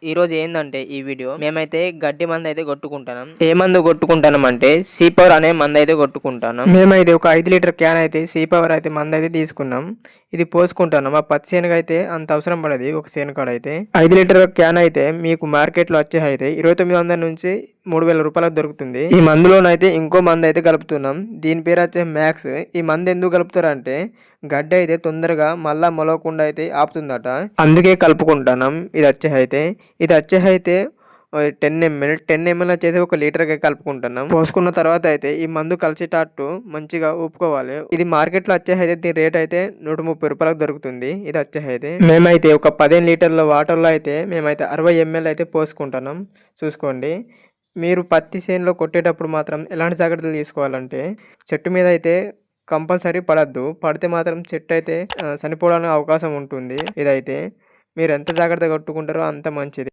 ఈ రోజు ఏందంటే ఈ వీడియో మేమైతే గడ్డి మందు అయితే కొట్టుకుంటాం. ఏ మందు కొట్టుకుంటాం అంటే సీ పవర్ అనే మందు అయితే కొట్టుకుంటాం. మేమైతే ఒక 5 లీటర్ క్యాన్ అయితే సీ పవర్ అయితే మందు అయితే తీసుకున్నాం. ఇది పోసుకుంటాను. మా పత్తి శనగ అయితే అంత అవసరం పడది. ఒక శనకాడ అయితే 5 లీటర్ క్యాన్ అయితే మీకు మార్కెట్ లో వచ్చే అయితే 2900 నుంచి 3000 రూపాయలకు దొరుకుతుంది. ఈ మందులోనైతే ఇంకో మందు అయితే కలుపుతున్నాం. దీని పేరు వచ్చే మ్యాక్స్. ఈ మందు ఎందుకు కలుపుతారంటే గడ్డి అయితే తొందరగా మళ్ళా మొలవకుండా అయితే ఆపుతుందట. అందుకే కలుపుకుంటున్నాం. ఇది వచ్చే అయితే 10 ml వచ్చేది 1 లీటర్కి కలుపుకుంటున్నాం. పోసుకున్న తర్వాత అయితే ఈ మందు కలిసేటట్టు మంచిగా ఊపుకోవాలి. ఇది మార్కెట్ లో వచ్చే అయితే దీని రేట్ అయితే 130 రూపాయలకు దొరుకుతుంది. ఇది వచ్చే అయితే మేమైతే ఒక 15 లీటర్ల వాటర్లో అయితే మేమైతే 60 ml అయితే పోసుకుంటున్నాం. చూసుకోండి. మీరు పత్తి చేనులో కొట్టేటప్పుడు మాత్రం ఎలాంటి జాగ్రత్తలు తీసుకోవాలంటే చెట్టు మీద అయితే కంపల్సరీ పడద్దు. పడితే మాత్రం చెట్టు అయితే చనిపోవడానికి అవకాశం ఉంటుంది. ఇదైతే మీరు ఎంత జాగ్రత్తగా కొట్టుకుంటారో అంత మంచిది.